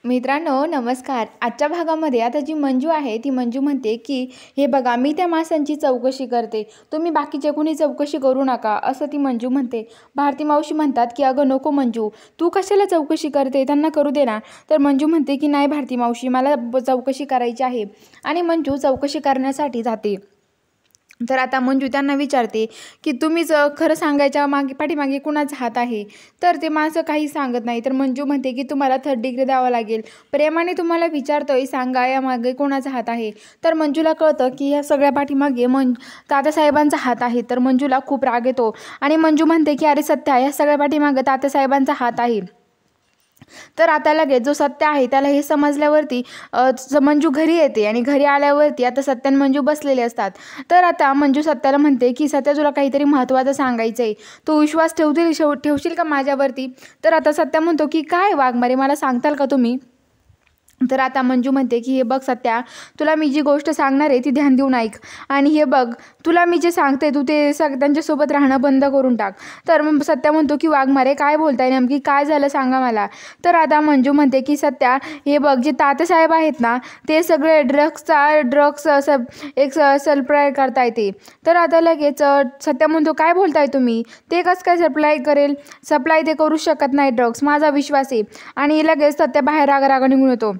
मित्रांनो नमस्कार. आजच्या भागामध्ये आता जी मंजू आहे ती मंजू म्हणते की हे बघा मी त्या माशांची चौकशी करते, तुम्ही बाकीचे कोणी चौकशी करू नका असं ती मंजू म्हणते. भारती मावशी म्हणतात की अगं नको मंजू, तू कशाला चौकशी करते, त्यांना करू दे ना. तर मंजू म्हणते की नाही भारती मावशी, मला चौकशी करायची आहे. आणि मंजू चौकशी करण्यासाठी जाते. तर आता मंजू त्यांना विचारते की तुम्हीच खरं सांगायच्या पाठीमागे कुणाचा हात आहे. तर ते माणसं काही सांगत नाही. तर मंजू म्हणते की तुम्हाला थर्ड डिग्री द्यावा लागेल, प्रेमाने तुम्हाला विचारतोय, सांगा यामागे कोणाचा हात आहे. तर मंजूला कळतं की या सगळ्या पाठीमागे तात्यासाहेबांचा हात आहे. तर मंजूला खूप राग येतो आणि मंजू म्हणते की अरे सत्या, या सगळ्या पाठीमागे तात्यासाहेबांचा हात आहे. तर आता लगेच जो सत्य आहे त्याला हे समजल्यावरती मंजू घरी येते आणि घरी आल्यावरती आता सत्य आणि मंजू बसलेले असतात. तर आता मंजू सत्याला म्हणते की सत्या, तुला काहीतरी महत्त्वाचं सांगायचं आहे, तू विश्वास ठेवशील का माझ्यावरती. तर आता सत्य म्हणतो की काय वाघमारे, मला सांगताल का तुम्ही. तर आता मंजू म्हणते की हे बघ सत्या, तुला मी जी गोष्ट सांगणार आहे ती ध्यान देऊन ऐक. आणि हे बघ, तुला मी जे सांगते तू ते त्यांच्यासोबत राहणं बंद करून टाक. तर मग सत्या म्हणतो की वाघमारे काय बोलताय, नेमकी काय झालं सांगा मला. तर आता मंजू म्हणते की सत्या, हे बघ, जे तात्यासाहेब आहेत ना ते सगळे ड्रग्स एक सप्लाय करताय ते. तर आता लगेच सत्या म्हणतो काय बोलताय तुम्ही, ते कसं काय सप्लाय ते करू शकत नाही ड्रग्स, माझा विश्वास आहे. आणि लगेच सत्या बाहेर रागा निघून येतो.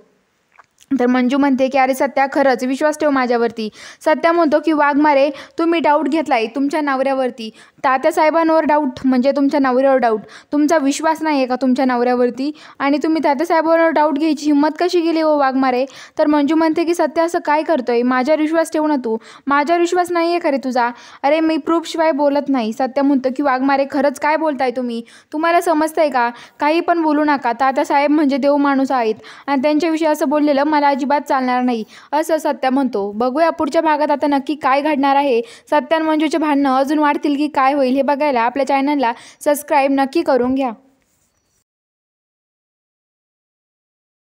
तर मंजू म्हणते की अरे सत्या, खरंच विश्वास ठेव माझ्यावरती. सत्या म्हणतो की वाघमारे, तुम्ही डाऊट घेतलाय तुमच्या नवऱ्यावरती, तात्यासाहेबांवर डाऊट म्हणजे तुमच्या नवऱ्यावर डाऊट, तुमचा विश्वास नाही आहे का तुमच्या नवऱ्यावरती, आणि तुम्ही तात्यासाहेबांवर डाऊट घ्यायची हिंमत कशी केली हो वाघमारे. तर मंजू म्हणते की सत्या असं काय करतोय, माझ्यावर विश्वास ठेव ना तू, माझ्यावर विश्वास नाही आहे खरे तुझा, अरे मी प्रूफशिवाय बोलत नाही. सत्या म्हणतो की वाघमारे खरंच काय बोलताय तुम्ही, तुम्हाला समजतंय का, काही पण बोलू नका, तात्यासाहेब म्हणजे देव माणूस आहेत आणि त्यांच्याविषयी असं बोललेलं मला अजिबात चालणार नाही असं सत्या म्हणतो. बघूया पुढच्या भागात आता नक्की काय घडणार आहे. सत्या आणि मंजूचे भांडणं अजून वाढतील की काय होईल हे बघायला आपल्या चॅनलला सबस्क्राईब नक्की करून घ्या.